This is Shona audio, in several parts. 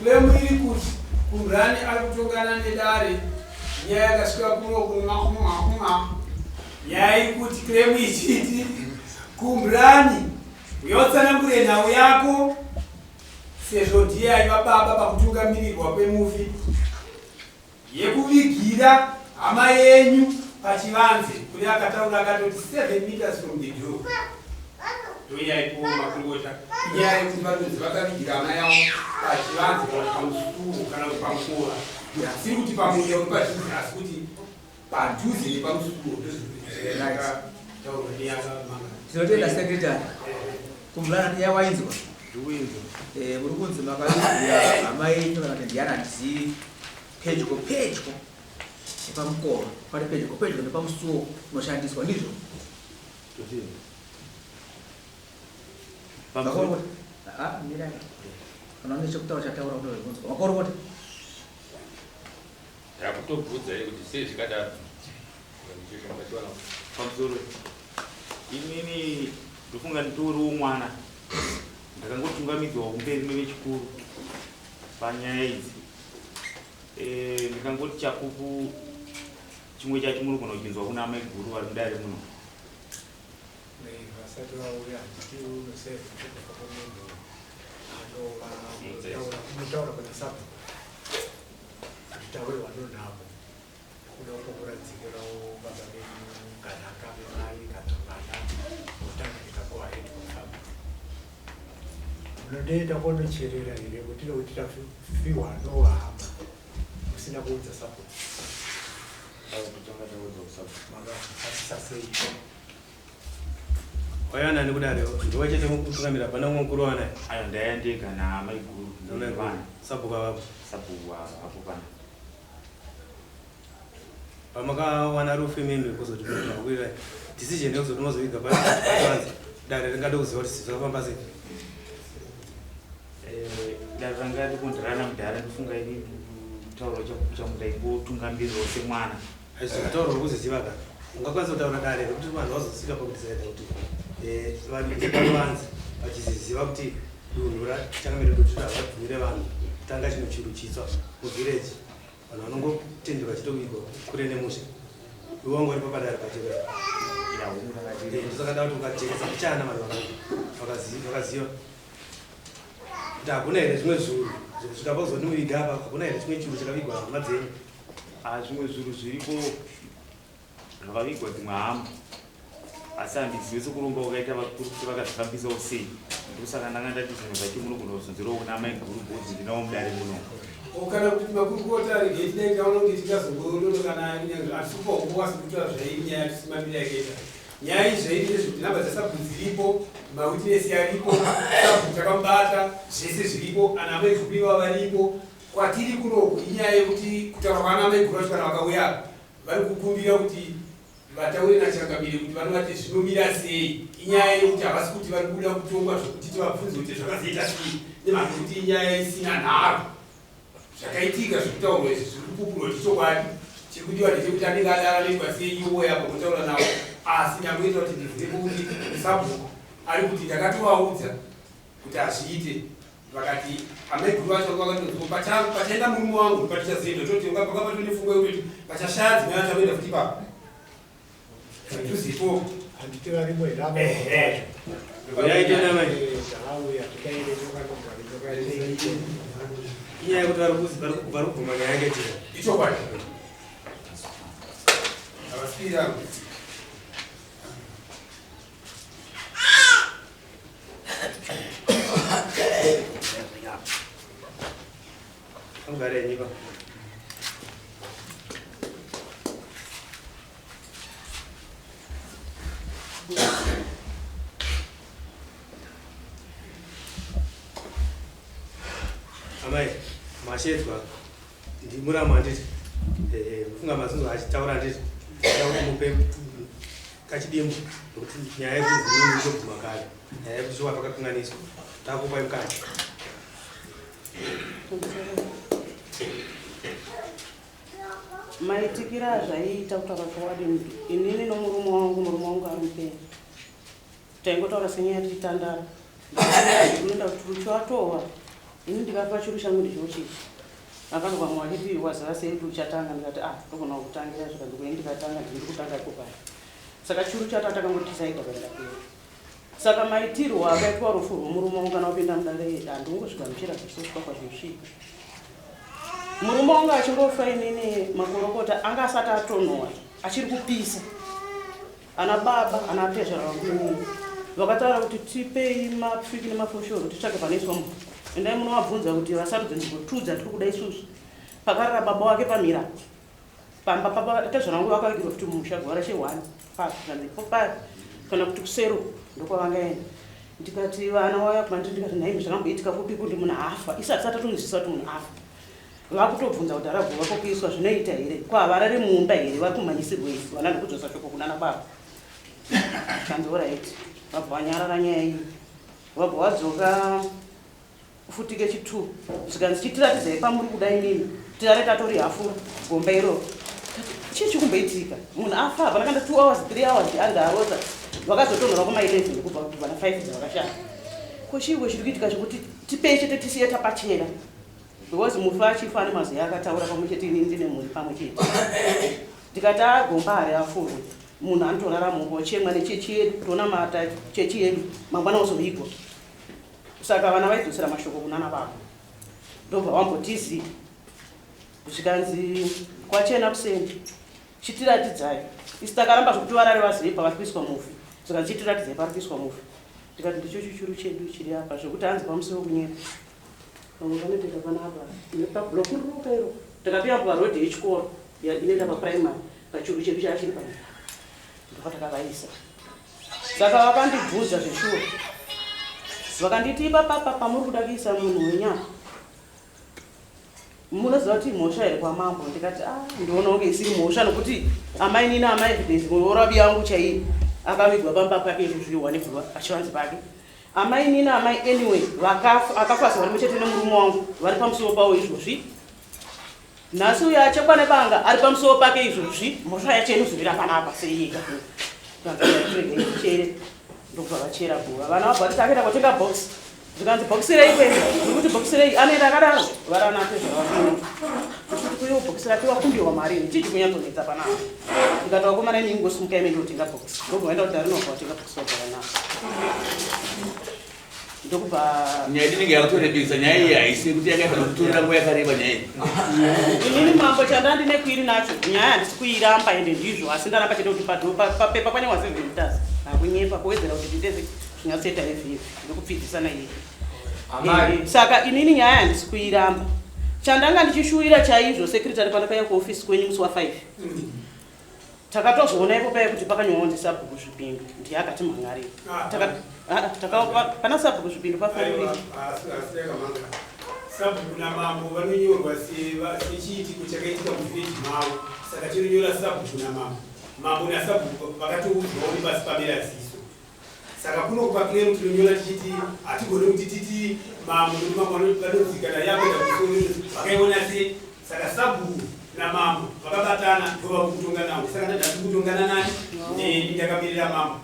claim iri kuti kumrani ari kutongana nedare nyaya yakasvika kuno kunma nyaya kuti claim ichiti kumrani yotsanangure nhau yako sezvo ndiye aiva baba pakutungamirirwa kwemuvi yekuvigira hama yenyu pachivanze kuri akataura akatoti 7 meters from the door ndoyaipo makurukota inyaya yekuti vanonzi vakavigira hama yavo pachivanze kana pamusuru kana kuti pamukova si kuti pamunda uri padhuze asi kuti padhuze nepamusuru tinotenda sekretary kumulana yawainzwa muri kunzi makavigira hama yenyu kana kuti ndiyana ndizii pedyo nepamukova pari pedyo nepamusuwo unoshandiswa ndizvo mirai kana une chekutaura chataura kutovekunzwa makorokota yakutobvudza kuti sei zvikadaro pamusoro inini ndofunga nditoriwo mwana ndakangotungamidzwa kumberi mevechikuru panyaya idzi ndikangoti chapupu chimwe chacho muri kuno chinzwa kuna amai guru vari mudare muno unodenda konocherera ire kuti tafiwa nohama usina kuudza support wayana nekudare ndiwachete mukutungamira pana umwe mukuru wana ayo ndayandika naamai guru nevana sabhuka vapo sabhuku apo pana pamakawana rufu imendo kuzoti kuira decision yekuzoti unozoviga paanze dare ringade kuziva kuti sizvakafamba sei dare rangadi kundirana mudhara ndifunga ini tauro chamudaimbotungamiriro semwana aizokutaura rokuziziva ka ungakwanisa kutaura dare rekuti vanhu vazosvika pakutisaida kuti vanhu vachiziziva kuti dunhu rachangamira kuti havabvumire vanhu kutanga chino chinhu chitsva muvhireji vanhu vanongotenderwa chitowigwa kure nemusha iwangori papadare pacheka ndosakada kuti ukajekesa kuchana vanhu vakaziva kuti hakuna here zvimwe zviuru zvikapa kuzoniviga apa hakuna here chimwe churu chakavigwa hama dzenyu zvimwe zviuru zviripo zvakavigwa dzimwe hama asi handizivi sekurumba ukaita vakuru kuti vakazvifambisawo sei ndokusaka ndanga ndati zvinhu zvacho muno kunozonzerawo kuna amai guru bhodzi ndinawo mudare muno kana kuti makurukota regetidai unonge tikazongorono kana asipauwasi kutora zvainyaya tisimamira yakaita nyaya izvaiti nezvekuti namba dzasabhu dziripo mawitnesi aripo sabhu takambata zvese zviripo ana amai guru varipo kwatiri kunoku inyaya yekuti kutaura kwana amai guru vacho kana vakauya vari kukumbira kuti vataure nachangamire kuti vanovati zvinomira sei inyaya yekuti havasi kuti vari kuda kutongwa zvokuti tivabvunze kuti zvakazoita sei nemhando kuti inyaya isina nharo zvakaitika zvokutaurwa izvi zviri kupupurwa chichokwadi chekudiwa ndechekuti anenge adaranirwa sei iwo yapa kutaura navo asi ndangoita kuti ndivhire kuti sabhuku ari kuti ndakatovaudza kuti hazviite vakati amai guru vacho pachaenda murume wangu patichazoenda toti pakapatonifunga yekuti pachashaya dzimwe vachavoenda futi papa tuzipo handitira rimwe inyaya yekuti vari kubvuma nyaya yakaitika ichokwadi avasipira angare nyika amai mashedzwa ndimurama handiti mufunga mazungu achitaura handiti mupe kachidimbu nokuti nyaya yekuzimweni itobvuma kare nyaya yekuti zviwa pakakanganiswa takupai mukati maitikira azvaiita kutaura kwawadi inini nomurume wangu ari mupenyu taingotaura senyaya tichitandara unoenda kuti ruchiwatova ini ndikapa chiro changu ndichochi akanga vamwe vachiti wazava sei uchatanga ndikati ndogona kutangira zvika ndikuini ndikatanga ndiri kutanga ikopaya saka chiro chato atakangotisaika kaenda kuyo saka maitirwo akaitwa rufu rwomurume wangu kana kupinda mudare handingosvika muchira zvisoswa kwazvinosvika murume wangu achingofa inini makorokota anga asati atonhora achiri kupisa ana baba ana pezhara vangu vakataura kuti tipei mapfiki nemafoshoro titsvake panoiswa munhu endai munovabvunza kuti vasarudze nzvimbo 2 dzatiri kuda isusu pakarara baba wake pamira pamba papa tezhara vangu vakavigirwa kuti musha gwara che1 5 kana kuti kusero ndokwavangaenda ndikati vana waya kumandiri ndikati nhaimi zvakamboitika fupi kuti munhu afa isati satatonzwisisa kuti munhu afa vakutobvunza kuti arabvu vakokuiswa zvinoita here kwavarari mumba here vari kumhanyisirwa isi vana ndikudzosa shoko kunana baba kanzoraiti vabva vanyarara nyaya iyi vabva vadzoka futike chi2 zvikanzi chitiratidza ipamuri kudai nini tirare tatori hafu gomba iroro chii chikumboitika munhu afa hapana kanda 2 hours 3 hours anga arota vakazotonhora kuma11 kubva kuti vana 5 dzavakashanda kochiwo chiri kuitika chokuti tipei chete tisiye tapachena because mufa achifa ane mazwi akataura pamwe chete inini ndine mhuri pamwe chete ndikati agomba ari afurwe munhu anotorara mungo chemwa nechechi yedu tonamata chechi yedu mangwana ozoigwa saka vana vaidzosera mashoko kunana baba ndobva vambotiziva zvikanzi kwachena kuseni chitiratidzai isi takaramba zvokuti varari vazive pavari kuiswa mufi zvikanzi chitiratidzai pari kuiswa mufi ndikati ndicho chichuru chedu chiri apa zvokuti hanzi pamusoro kunyepa vamwe vanoteka panapa pabhulokururuka iro takapiyambwa rodhi yechikoro inoenda papuraimary pachuru chedu chaachiri pano ndopatakavaisa saka vakandibvunza zveshuwa vakanditi ipapapa pamuri kuda kuisa munhu wenyama munoziva kuti mhosva here kwamambo ndikati ndiona kunge isiri mhosva nokuti amai nini ama evidence muorabi yangu chaii akavigwa pamba pake izvozviwanigwa pachivanze pake amai nini amai anyway akafasa vari muchete nemurume wangu vari pamusoro pavo izvozvi nhasi uyo achekwa nebanga ari pamusoro pake izvozvi mhosva yacho inozovira panapa seiyika chere ndokubva vachera guva vana vabva vatiti akaenda kotenga bhoxi zvikanzi bhoxi rei kwenda zvokuti bhoxi rei anoenda akadaro varanatezvavakuti kuiwo bhoxi rake wakumbiwa marini chii chikunyatsonetsa panapa ndikati vakomana ini ingosimuka ime ndotenga bhoxi ndobva vaenda kuti arinobva vatenga bhoxi vabvavanapa ndokubva nyaya inenge yakutorebesa nyaya iyi haisi kuti yakaita kutorera nguva yakareba nyaya iyi inini mambo chandandine kuiri nacho nyaya handisi kuiramba ende ndizvo asi ndaramba chete kuti papepa pane wa7 hakunyepa kuwedzera kuti nditeze zvinyatseta evhivi ndokupfidzisana iyi saka inini nyaya handisi kuiramba chandanga ndichishuvira chaizvo sekretary pandakaya kuofisi kwenyu musi wa5 takatozoona ipo paya kuti pakanyorwa sabhuku zvipindu ndiye akati mhangarira pana sabhuku zvipindu pafariri sabhuku namambo vanonyorwa sechiitiko chakaitika muvheji mavo saka chinonyora sabhuku namambo mambo nasabhuku vakatoudzwawo pasi pamera ziso saka kunokupa kiremu tinonyora tichiti hatigone kuti titi mambo vanodzikana yakuenda kusoro vakaiona sei saka sabhuku namambo vakabatana ndova kutonga navo saka ndadati kutongana nani ndakamirira mambo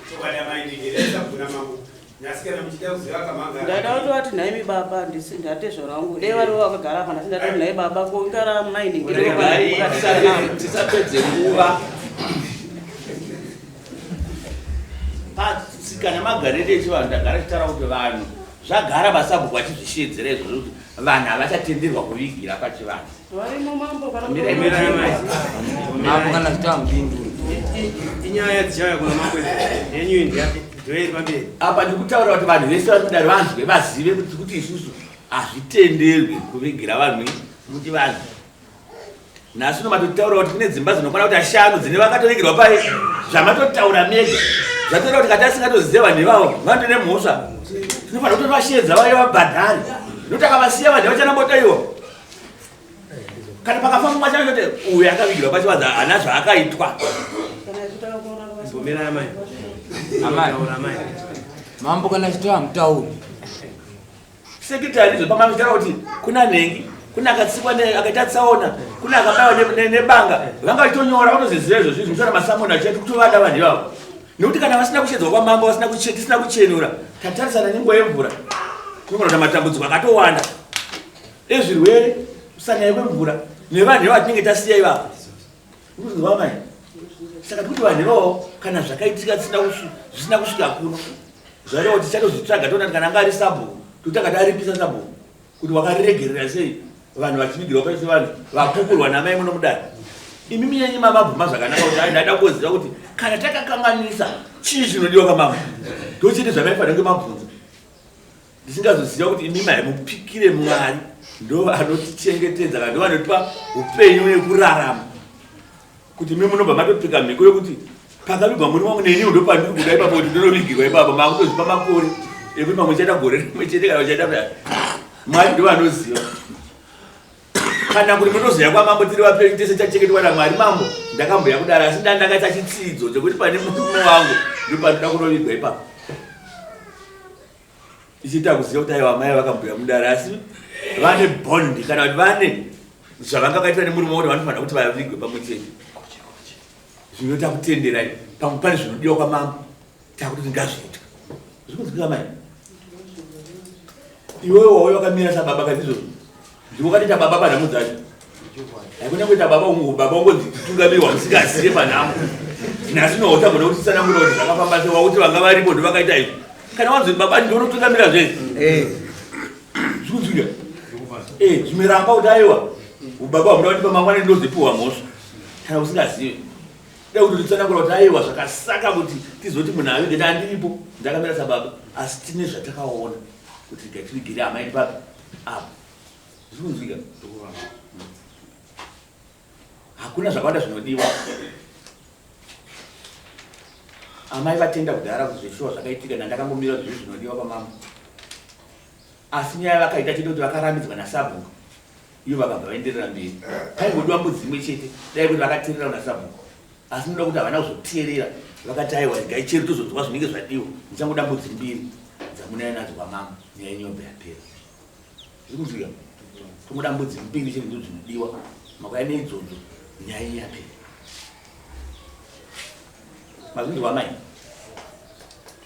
chokwadi sabhuku namambo nasikana muchida kuziva kamanga ndada kutovati nhaimi baba ndatezvaro wangu dei variwo vakagara pana sindati nhaimi baba kongara tisapedze nguva pasikana magariro echivanhu ndagara chitaura kuti vanhu zvagara masabhuku achizvishedzera izvozvo kuti vanhu havachatenderwa kuvigira pachivanhu varimo mambo mambo kana zvitava mupinduri inyaya dzichauya kuna mambo yenyu ndiyati ndoiri pamberi apa ndikutaura kuti vanhu vese vari kudari vanzwe vazive kuti isusu hazvitenderwi kuvigira vanhu kuti vanhu nhasi nomatotitaura kuti kune dzimba dzinokwana kuti 5 dzine vakatovigirwa pai zvamatotaura mega zvatoreva kuti kati asingatoziva vanhu ivavo vando nemhosva tinofanira kutovashedza vaiye vabhadhari nokuti akavasiya vanhu vachanambotoiwa kana pakafa mumwe chanoti uyu akavigirwa pachivanza hana zvaakaitwa mbomerana mai amai mambo kana chitava mutauri sekretary zvopamamitaura kuti kuna nhengi kuna akatsikwa akaita tsaona kuna akabayiwa nebanga vanga vachitonyora vanoziziva izvozvo zvimutora masamoni achiti kutovada vanhu ivavo nekuti kana vasina kushedzwa kwamambo tisina kuchenura tatarisana nenguva yemvura kunogona matambudziko akatowanda ezvirwere kusanaya kwemvura nevanhu vatinenge tasiya ivavo ukunzwa mai saka kuti vanhu ivavo kana zvakaitika zvisina kusvika kuno zvareva kuti chatozvitsvaga toona kana anga ari sabhuku totanga taripisa sabhuku kuti wakariregerera sei vanhu vachivigirwa paise vanhu vakukurwa namai muno mudare imi minyanyi mamabvuma zvakanaka kuti ai ndada kuziva kuti kana takakanganisa chii zvinodiwa kwamama ndochiti zvamaifanira kwemabvunzo ndisingazoziva kuti imi mai mupikire Mwari ndo anotichengetedza kana ndo anotipa upenyu nekurarama kuti imi munobva matopika mhiko yokuti pakavigwa muri wangu neni ndo pandiri kuda ipapo kuti ndonovigirwa ipapo makutozipa makore ekuti pamwe chaita gore rimwe chete kana chaita Mwari ndo anoziva kana kuti munoziva kwamambo tiri vapenyu tese tachengetwa naMwari mambo ndakamboya kudara asi ndandakaita chitsidzo chekuti pane murume wangu ndo panoda kunovigwa ipapo ichiita kuziva kuti aiwa mai vakamboya mudara asi vane bondi kana kuti vane zvavangakaitwa nemurume kuti vanofanira kuti vavigwe pamwe chete zvinoita kutenderai pamwe pane zvinodiwa kwamambo takuti ngazviitwa zvikunzwika mai iwewe wauya wakamira sababa kazizvozvo ndikukatita baba panhamo dzacho haikuna kuita baba ungodzitungamirwa musikaziye panhamo nhasi noutambona kuti tsanangura kuti zvakafamba sewa kuti vanga varipo ndo vakaita izvi kana wanzoni baba ndinotungamira zvese zvikunzwika zvimeramba kuti aiwa ubaba hwamuda kuti pamangwana ndozipuhwa mhosva kana usingazive da kuti titsanangura kuti aiwa zvakasaka kuti tizoti munhu avige ndandiripo ndakamira sababa asi tine zvatakaona kuti gatirigiri amai papi apo zvikunzwika hakuna zvakawanda zvinodiwa amai vatenda kudhara kuzvishuwa zvakaitika ndandakangomira zviri zvinodiwa pamama asi nyaya vakaita chete kuti vakarambidzwa nasabhuku iyo vakabva vaenderera mberi paingodiwa mbudzi imwe chete dai kuti vakateerera kuna sabhuku asi ndoda kuti havana kuzoteerera vakati aiwa regai cheri tozodzoka zvinenge zvadiwa ndichangoda mbudzi mbiri dzamunai nadzo kwamama nyaya inyobva yapera zvikunzwika tomoda mbudzi mbiri chete ndo zvinodiwa makaya neidzodzo nyaya yapera mazvinzwa mai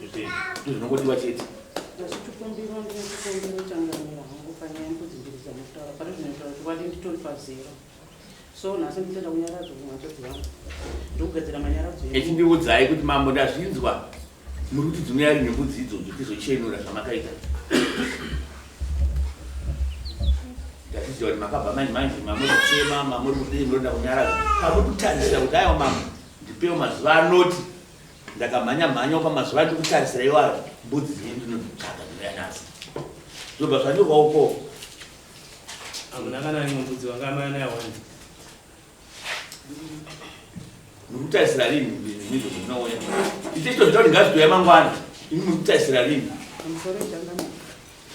ndo zvinongodiwa chete ndachikumbira ndikumbira changamira hangu panyaya mbudzi mbiri dzamutaura pane zvinotaura kuti wadi nditori pazero so nhasi nditenda kunyaradzo kumhatodzi vangu ndikugadzira manyaradzo echindiudzai kuti mambo ndazvinzwa muri kuti dzimwe yari nembudzi idzodzo tizochenura zvamakaita ndatiziva kuti makabva manje mamuri kuchema mamuri kudii munoda kunyaradza pamuri kutarisira kuti aiwa mambo ndipewo mazuva anoti ndakamhanya pamazuva ati kutarisira iwayo mbudzi dzii ndinodzitsvaga ndinoyanasi zobva zvanyorwa uko amuna kana rimwe mbudzi wanga amai nayo wani muri kutarisira rini izvo zvinouya ichito zvita kuti ngazviuya mangwana imi muri kutarisira rini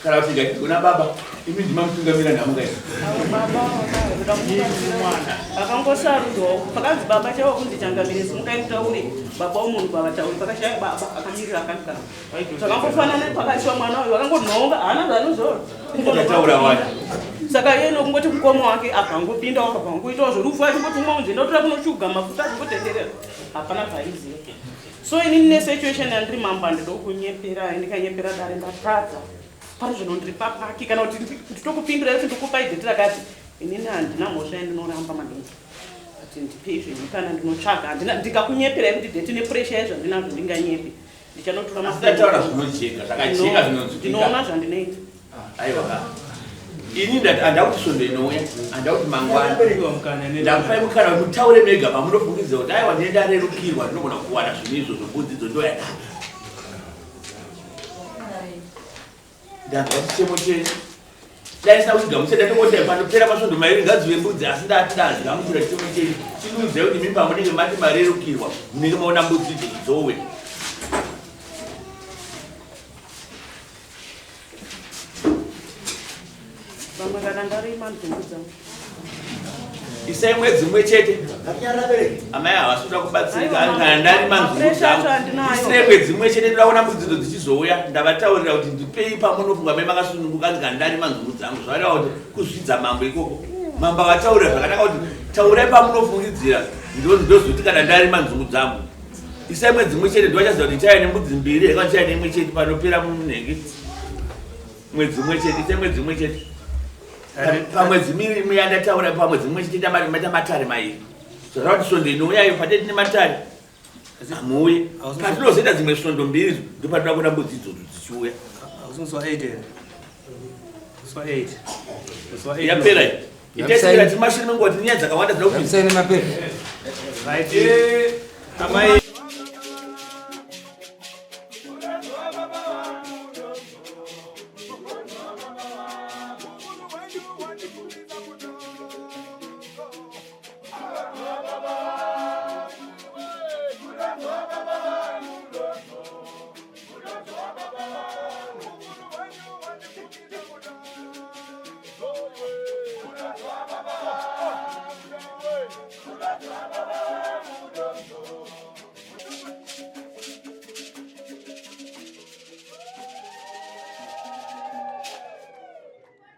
kana kuti ngatigona baba imi ndimamutungamira nhamuka akangosarudzwawo pakanzi baba chaiwa kunzi changamirisi mukaitauri baba womunhu pavatauri pakashaya baba akamirira akanikana zvakangofanana pakashiwa mwana uyu akangonhonga haana zvanotaura wani saka iye nokungoti mukoma wake akangopinda wakabva ngoitawo zvorufu achingoti umwe unzi ndotora kunoshuga mafuta achingotenderera hapana zvaiziva so inini nesituation yandiri mamba ndida kunyepera ndikanyepera dare ndatadza pane zvinondiri papaki kana kuti nditokupindura kuti ndikupai dheti rakati inini handina mhosva yandinoramba maningi kuti ndipei zvenyu kana ndinotsvaga ndikakunyepera yekuti dheti nepuresha yezvandinazvo ndinganyepi ndichanotora mafutaataura zvinojeka zvakajeka ndinoona zvandinoita aiwa ini handa kuti svondo inouya handa kuti mangwana ndakupai mukana kuti mutaure mega pamunofungidzira kuti aiwa ndenda rerukirwa ndinogona kuwana zvinhu izvo zvombudzidzo ndoyada ndanzwa chichemo chete daisina kuti gamuseda ndongoti panopera masvondo mairi ngadzive mbudzi asi ndati ndazigamuchira chichemo chete chinudzai kuti mimi pamunenge mati marerukirwa munenge maona mbudzi idzo idzowe vamwe kana ndarima nzungu dzangu isai mwedzi mwe chete amai havasuda kubatsirika kana ndarima nzungu dzangu isire mwedzi mwe chete ndoda kuona mbudzidzo dzichizouya ndavataurira kuti ndipei pamunofunga mai makasununguka kuti kana ndarima nzungu dzangu zvareva kuti kuzvidza mambo ikoko mambo avataurira zvakanaka kuti taurai pamunofungidzira ndozoti kana ndarima nzungu dzangu isai mwedzi mwe chete ndovachaziva kuti chaya nembudzi mbiri yakati chaya nemwe chete panopera munhenge mwedzi umwe chete semwedzi umwe chete pamwedzi miviri yandataura pamwedzi umwe chete maita matare mairi zvara kuti svondo inouyayo patete nematare amuuye patinozoita dzimwe svondo mbiri ndopatinoda kuona mbudzi idzodzo dzichiuya yapera itaisira timashiri mengoti nyaya dzakawanda dzinokuisa amai